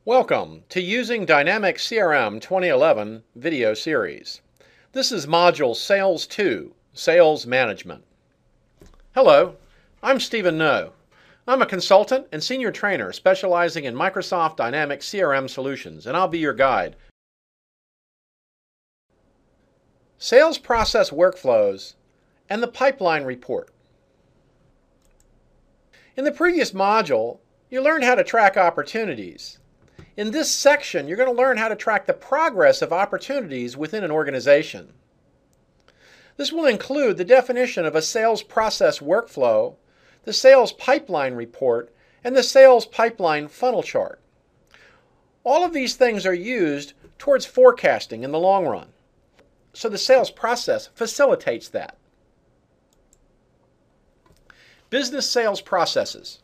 Welcome to Using Dynamics CRM 2011 video series. This is Module Sales 2, Sales Management. Hello, I'm Stephen No. I'm a consultant and senior trainer specializing in Microsoft Dynamics CRM solutions, and I'll be your guide. Sales process workflows and the pipeline report. In the previous module, you learned how to track opportunities. In this section, you're going to learn how to track the progress of opportunities within an organization. This will include the definition of a sales process workflow, the sales pipeline report, and the sales pipeline funnel chart. All of these things are used towards forecasting in the long run. So the sales process facilitates that. Business sales processes.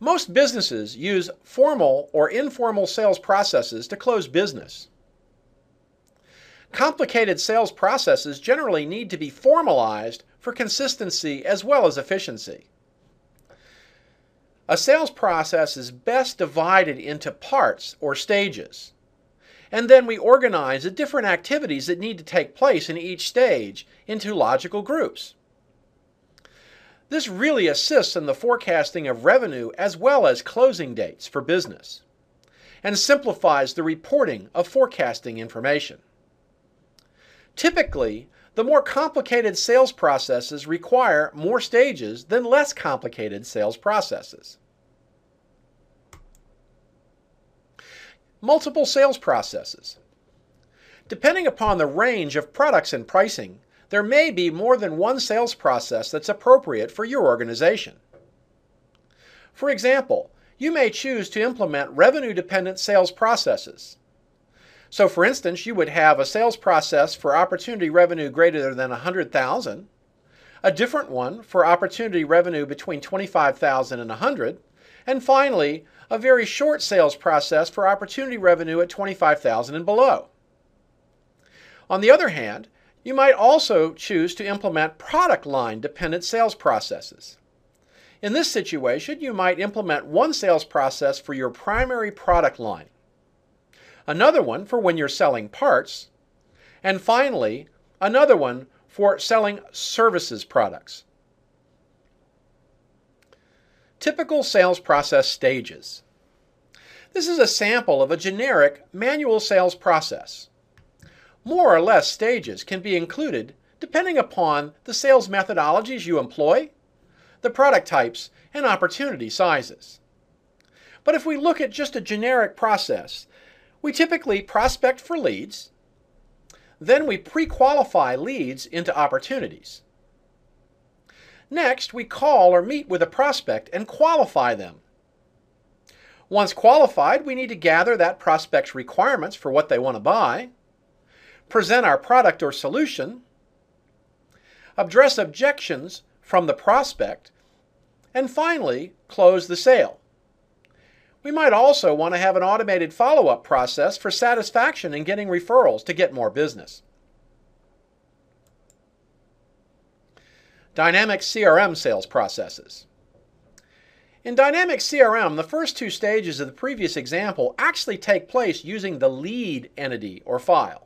Most businesses use formal or informal sales processes to close business. Complicated sales processes generally need to be formalized for consistency as well as efficiency. A sales process is best divided into parts or stages, and then we organize the different activities that need to take place in each stage into logical groups. This really assists in the forecasting of revenue as well as closing dates for business, and simplifies the reporting of forecasting information. Typically, the more complicated sales processes require more stages than less complicated sales processes. Multiple sales processes. Depending upon the range of products and pricing, there may be more than one sales process that's appropriate for your organization. For example, you may choose to implement revenue-dependent sales processes. So for instance, you would have a sales process for opportunity revenue greater than $100,000, a different one for opportunity revenue between $25,000 and $100,000, and finally, a very short sales process for opportunity revenue at $25,000 and below. On the other hand, you might also choose to implement product line dependent sales processes. In this situation, you might implement one sales process for your primary product line, another one for when you're selling parts, and finally, another one for selling services products. Typical sales process stages. This is a sample of a generic manual sales process. More or less stages can be included depending upon the sales methodologies you employ, the product types, and opportunity sizes. But if we look at just a generic process, we typically prospect for leads, then we pre-qualify leads into opportunities. Next, we call or meet with a prospect and qualify them. Once qualified, we need to gather that prospect's requirements for what they want to buy, present our product or solution, address objections from the prospect, and finally, close the sale. We might also want to have an automated follow-up process for satisfaction and getting referrals to get more business. Dynamics CRM sales processes. In Dynamics CRM, the first two stages of the previous example actually take place using the lead entity or file.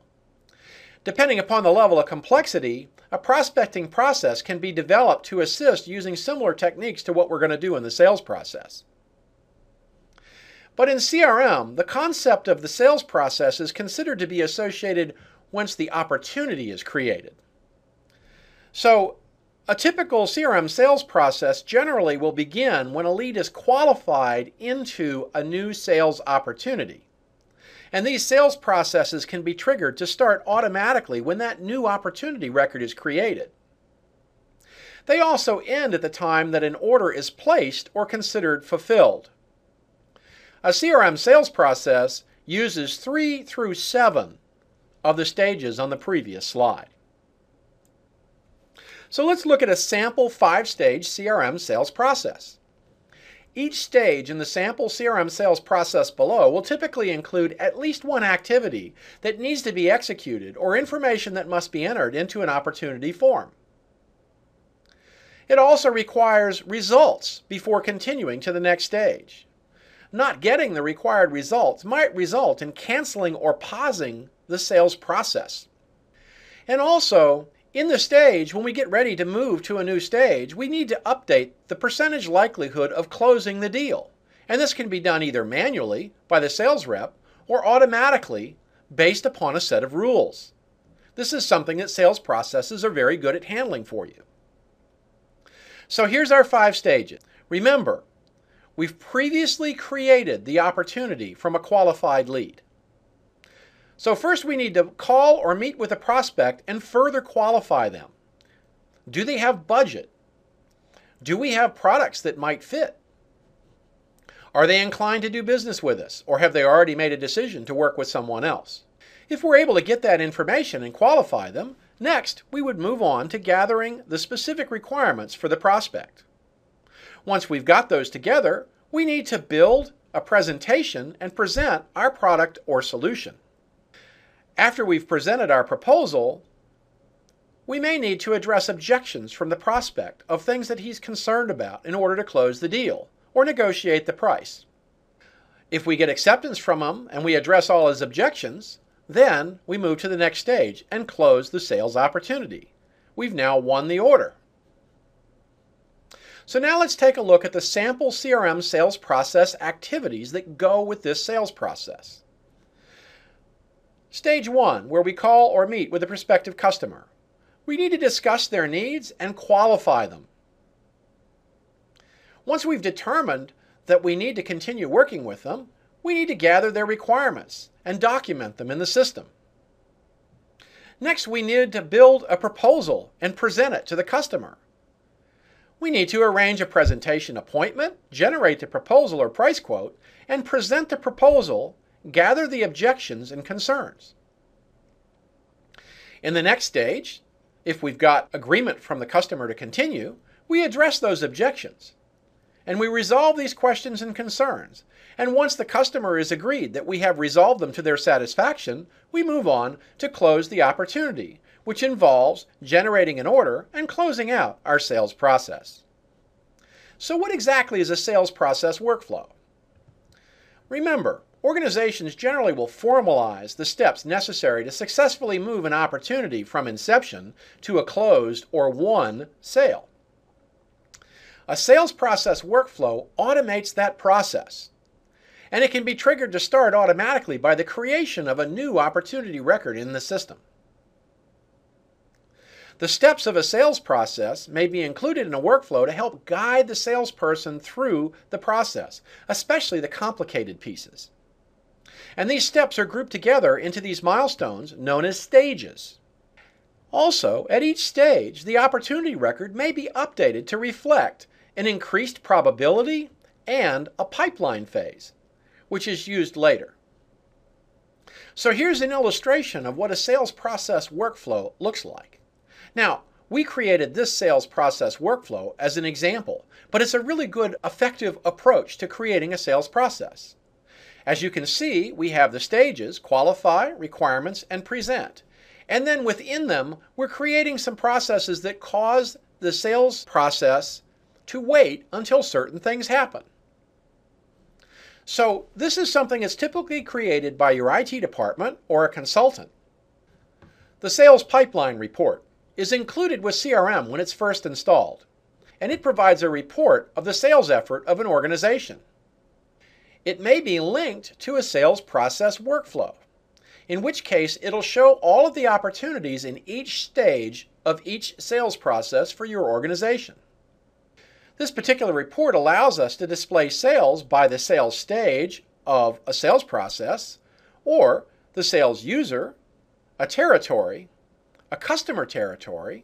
Depending upon the level of complexity, a prospecting process can be developed to assist using similar techniques to what we're going to do in the sales process. But in CRM, the concept of the sales process is considered to be associated once the opportunity is created. So, a typical CRM sales process generally will begin when a lead is qualified into a new sales opportunity. And these sales processes can be triggered to start automatically when that new opportunity record is created. They also end at the time that an order is placed or considered fulfilled. A CRM sales process uses 3 through 7 of the stages on the previous slide. So let's look at a sample 5-stage CRM sales process. Each stage in the sample CRM sales process below will typically include at least one activity that needs to be executed or information that must be entered into an opportunity form. It also requires results before continuing to the next stage. not getting the required results might result in canceling or pausing the sales process. And also, in the stage, when we get ready to move to a new stage, we need to update the percentage likelihood of closing the deal. And this can be done either manually by the sales rep or automatically based upon a set of rules. This is something that sales processes are very good at handling for you. So here's our 5 stages. Remember, we've previously created the opportunity from a qualified lead. So first we need to call or meet with a prospect and further qualify them. Do they have budget? Do we have products that might fit? Are they inclined to do business with us, or have they already made a decision to work with someone else? If we're able to get that information and qualify them, next we would move on to gathering the specific requirements for the prospect. Once we've got those together, we need to build a presentation and present our product or solution. After we've presented our proposal, we may need to address objections from the prospect of things that he's concerned about in order to close the deal or negotiate the price. If we get acceptance from him and we address all his objections, then we move to the next stage and close the sales opportunity. We've now won the order. So now let's take a look at the sample CRM sales process activities that go with this sales process. Stage 1, where we call or meet with a prospective customer. We need to discuss their needs and qualify them. Once we've determined that we need to continue working with them, we need to gather their requirements and document them in the system. Next, we need to build a proposal and present it to the customer. We need to arrange a presentation appointment, generate the proposal or price quote, and present the proposal, gather the objections and concerns. In the next stage, if we've got agreement from the customer to continue, we address those objections. And we resolve these questions and concerns. And once the customer is agreed that we have resolved them to their satisfaction, we move on to close the opportunity, which involves generating an order and closing out our sales process. So what exactly is a sales process workflow? Remember, organizations generally will formalize the steps necessary to successfully move an opportunity from inception to a closed or won sale. A sales process workflow automates that process, and it can be triggered to start automatically by the creation of a new opportunity record in the system. The steps of a sales process may be included in a workflow to help guide the salesperson through the process, especially the complicated pieces. And these steps are grouped together into these milestones known as stages. Also, at each stage, the opportunity record may be updated to reflect an increased probability and a pipeline phase, which is used later. So here's an illustration of what a sales process workflow looks like. Now, we created this sales process workflow as an example, but it's a really good, effective approach to creating a sales process. As you can see, we have the stages: qualify, requirements, and present. And then within them, we're creating some processes that cause the sales process to wait until certain things happen. So this is something that's typically created by your IT department or a consultant. The sales pipeline report is included with CRM when it's first installed, and it provides a report of the sales effort of an organization. It may be linked to a sales process workflow, in which case it'll show all of the opportunities in each stage of each sales process for your organization. This particular report allows us to display sales by the sales stage of a sales process, or the sales user, a territory, a customer territory,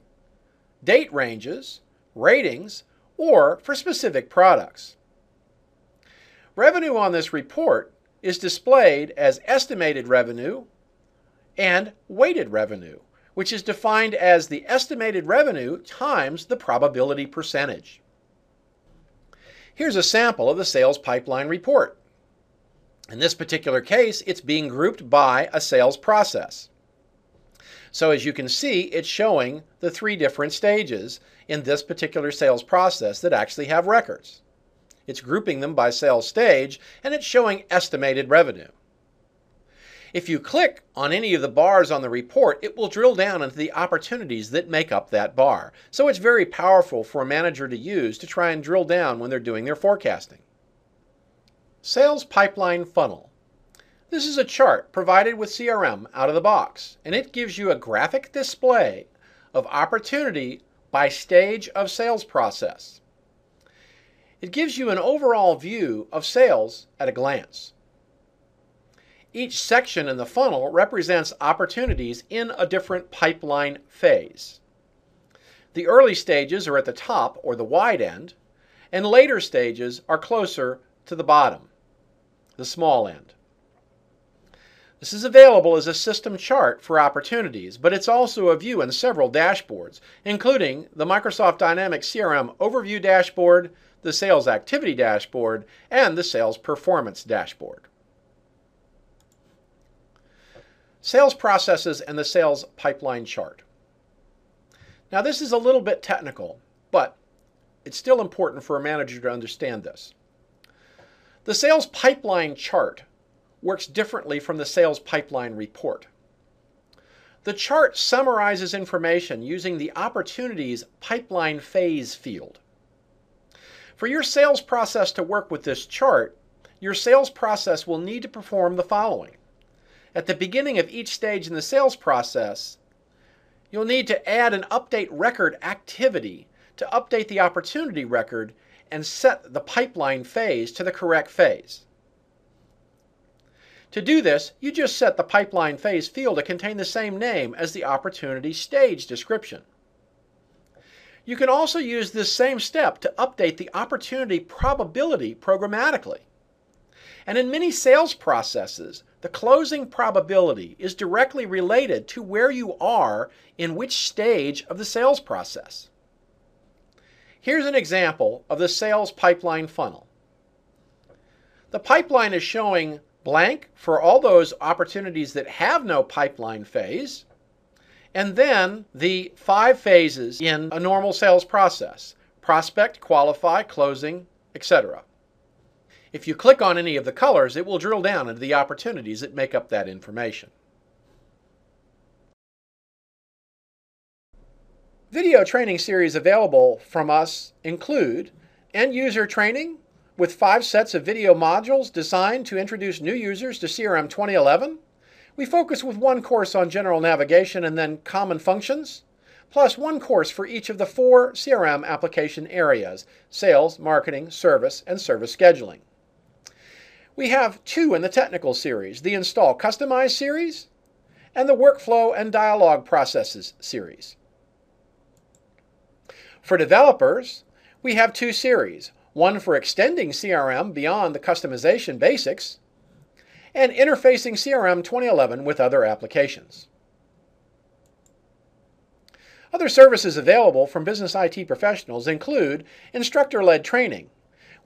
date ranges, ratings, or for specific products. Revenue on this report is displayed as estimated revenue and weighted revenue, which is defined as the estimated revenue times the probability percentage. Here's a sample of the sales pipeline report. In this particular case, it's being grouped by a sales process. So as you can see, it's showing the 3 different stages in this particular sales process that actually have records. It's grouping them by sales stage, and it's showing estimated revenue. If you click on any of the bars on the report, it will drill down into the opportunities that make up that bar. So it's very powerful for a manager to use to try and drill down when they're doing their forecasting. Sales Pipeline Funnel. This is a chart provided with CRM out of the box, and it gives you a graphic display of opportunity by stage of sales process. It gives you an overall view of sales at a glance. Each section in the funnel represents opportunities in a different pipeline phase. The early stages are at the top or the wide end, and later stages are closer to the bottom, the small end. This is available as a system chart for opportunities, but it's also a view in several dashboards, including the Microsoft Dynamics CRM Overview Dashboard, the Sales Activity Dashboard, and the Sales Performance Dashboard. Sales processes and the sales pipeline chart. Now this is a little bit technical, but it's still important for a manager to understand this. The sales pipeline chart works differently from the sales pipeline report. The chart summarizes information using the opportunities pipeline phase field. For your sales process to work with this chart, your sales process will need to perform the following. At the beginning of each stage in the sales process, you'll need to add an update record activity to update the opportunity record and set the pipeline phase to the correct phase. To do this, you just set the pipeline phase field to contain the same name as the opportunity stage description. You can also use this same step to update the opportunity probability programmatically. And in many sales processes, the closing probability is directly related to where you are in which stage of the sales process. Here's an example of the sales pipeline funnel. The pipeline is showing blank for all those opportunities that have no pipeline phase, and then the 5 phases in a normal sales process: prospect, qualify, closing, etc. If you click on any of the colors, it will drill down into the opportunities that make up that information. Video training series available from us include end-user training with 5 sets of video modules designed to introduce new users to CRM 2011. We focus with 1 course on general navigation and then common functions, plus 1 course for each of the 4 CRM application areas: sales, marketing, service, and service scheduling. We have 2 in the technical series: the Install Customize series and the Workflow and Dialog Processes series. For developers, we have 2 series: one for extending CRM beyond the customization basics, and interfacing CRM 2011 with other applications. Other services available from Business IT professionals include instructor-led training.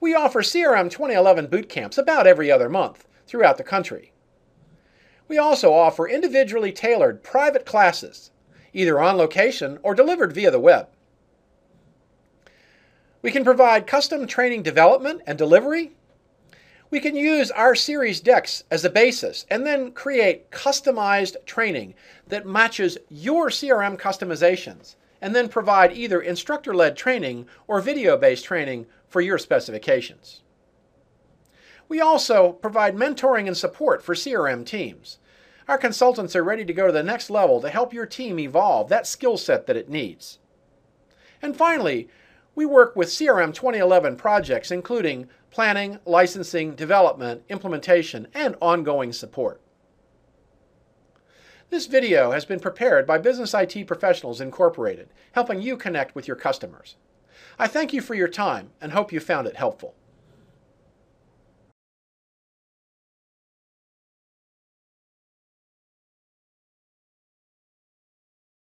We offer CRM 2011 boot camps about every other month throughout the country. We also offer individually tailored private classes, either on location or delivered via the web. We can provide custom training development and delivery. We can use our series decks as a basis and then create customized training that matches your CRM customizations, and then provide either instructor-led training or video-based training for your specifications. We also provide mentoring and support for CRM teams. Our consultants are ready to go to the next level to help your team evolve that skill set that it needs. And finally, we work with CRM 2011 projects including planning, licensing, development, implementation, and ongoing support. This video has been prepared by Business IT Professionals Incorporated, helping you connect with your customers. I thank you for your time and hope you found it helpful.